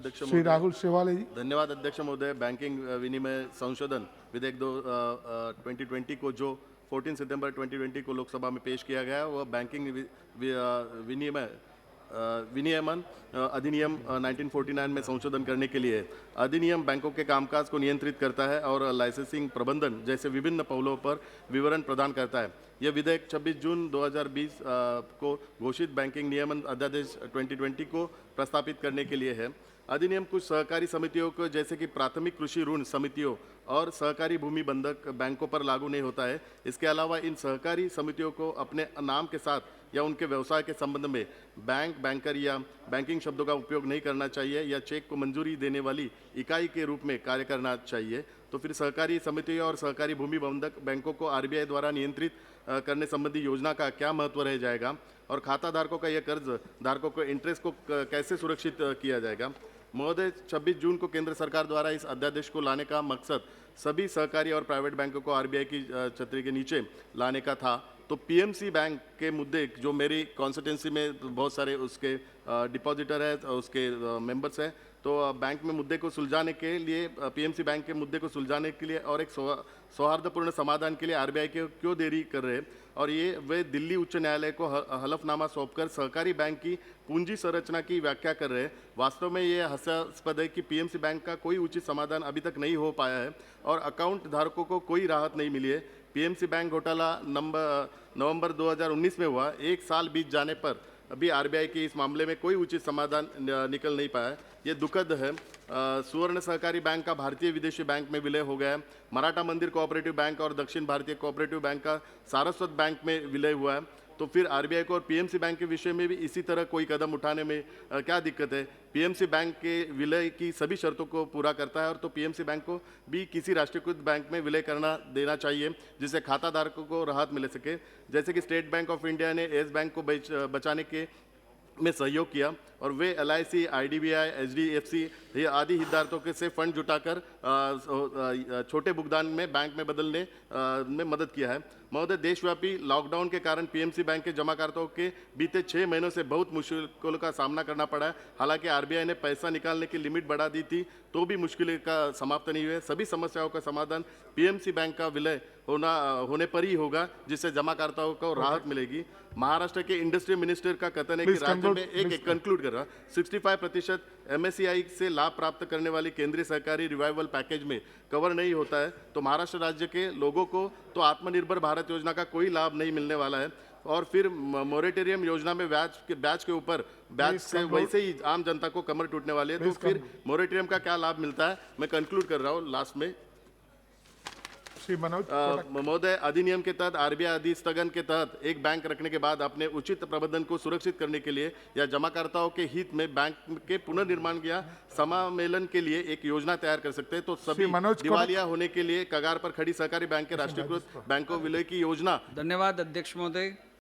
अध्यक्ष श्री महोदय। राहुल शेवाले जी। धन्यवाद अध्यक्ष महोदय। बैंकिंग विनिमय संशोधन विधेयक 2020 को जो 14 सितंबर 2020 को लोकसभा में पेश किया गया है, वह बैंकिंग विनियमन अधिनियम 1949 में संशोधन करने के लिए है। अधिनियम बैंकों के कामकाज को नियंत्रित करता है और लाइसेंसिंग, प्रबंधन जैसे विभिन्न पहलुओं पर विवरण प्रदान करता है। यह विधेयक 26 जून 2020 को घोषित बैंकिंग नियमन अध्यादेश 2020 को प्रस्तापित करने के लिए है। अधिनियम कुछ सहकारी समितियों को, जैसे कि प्राथमिक कृषि ऋण समितियों और सहकारी भूमि बंधक बैंकों पर लागू नहीं होता है। इसके अलावा इन सहकारी समितियों को अपने नाम के साथ या उनके व्यवसाय के संबंध में बैंक, बैंकर या बैंकिंग शब्दों का उपयोग नहीं करना चाहिए या चेक को मंजूरी देने वाली इकाई के रूप में कार्य करना चाहिए। तो फिर सहकारी समितियों और सहकारी भूमि बंधक बैंकों को आरबीआई द्वारा नियंत्रित करने संबंधी योजना का क्या महत्व रह जाएगा, और खाता धारकों का यह कर्ज धारकों को इंटरेस्ट को कैसे सुरक्षित किया जाएगा। महोदय, 26 जून को केंद्र सरकार द्वारा इस अध्यादेश को लाने का मकसद सभी सहकारी और प्राइवेट बैंकों को आरबीआई की छतरी के नीचे लाने का था। तो पीएमसी बैंक के मुद्दे, जो मेरी कॉन्स्टिट्यूंसी में बहुत सारे उसके डिपॉजिटर है, उसके मेंबर्स हैं, तो बैंक में मुद्दे को सुलझाने के लिए, पीएमसी बैंक के मुद्दे को सुलझाने के लिए और एक सौहार्दपूर्ण समाधान के लिए आरबीआई के क्यों देरी कर रहे हैं, और ये वे दिल्ली उच्च न्यायालय को हलफनामा सौंपकर सहकारी बैंक की पूंजी संरचना की व्याख्या कर रहे हैं। वास्तव में ये हास्यास्पद है कि पीएमसी बैंक का कोई उचित समाधान अभी तक नहीं हो पाया है और अकाउंट धारकों को कोई राहत नहीं मिली है। पीएमसी बैंक घोटाला नवंबर 2019 में हुआ। एक साल बीत जाने पर अभी आरबीआई की इस मामले में कोई उचित समाधान निकल नहीं पाया। ये दुखद है। सुवर्ण सहकारी बैंक का भारतीय विदेशी बैंक में विलय हो गया है। मराठा मंदिर कोऑपरेटिव बैंक और दक्षिण भारतीय कोऑपरेटिव बैंक का सारस्वत बैंक में विलय हुआ है। तो फिर आरबीआई को और पीएमसी बैंक के विषय में भी इसी तरह कोई कदम उठाने में क्या दिक्कत है? पीएमसी बैंक के विलय की सभी शर्तों को पूरा करता है, और तो पीएमसी बैंक को भी किसी राष्ट्रीयकृत बैंक में विलय करना देना चाहिए, जिससे खाता धारकों को राहत मिल सके। जैसे कि स्टेट बैंक ऑफ इंडिया ने येस बैंक को बचाने के में सहयोग किया और वे एलआईसी, आईडीबीआई, एचडीएफसी ये आदि हितधारकों के से फंड जुटाकर छोटे भुगतान में बैंक में बदलने में मदद किया है। महोदय, देशव्यापी लॉकडाउन के कारण पीएमसी बैंक के जमाकर्ताओं के बीते 6 महीनों से बहुत मुश्किलों का सामना करना पड़ा है। हालांकि आरबीआई ने पैसा निकालने की लिमिट बढ़ा दी थी, तो भी मुश्किलें का समाप्त नहीं हुए। सभी समस्याओं का समाधान पीएमसी बैंक का विलय होने पर ही होगा, जिससे जमाकर्ताओं को राहत मिलेगी। महाराष्ट्र के इंडस्ट्री मिनिस्टर का कथन है कि राज्य में एक कंक्लूड कर रहा 65% एमएससीआई से लाभ प्राप्त करने वाली केंद्रीय सरकारी रिवाइवल पैकेज में कवर नहीं होता है। तो महाराष्ट्र राज्य के लोगों को तो आत्मनिर्भर भारत योजना का कोई लाभ नहीं मिलने वाला है। और फिर मोरेटोरियम योजना में ब्याज के ऊपर ब्याज से वैसे ही आम जनता को कमर टूटने वाली है। तो फिर मोरेटोरियम का क्या लाभ मिलता है? मैं कंक्लूड कर रहा हूँ लास्ट में। श्री मनोज महोदय, अधिनियम के तहत आरबीआई अधिस्थगन के तहत एक बैंक रखने के बाद अपने उचित प्रबंधन को सुरक्षित करने के लिए या जमाकर्ताओं के हित में बैंक के पुनर्निर्माण या समामेलन के लिए एक योजना तैयार कर सकते हैं। तो सभी दिवालिया होने के लिए कगार पर खड़ी सहकारी बैंक के राष्ट्रीयकृत बैंकों विलय की योजना। धन्यवाद अध्यक्ष महोदय।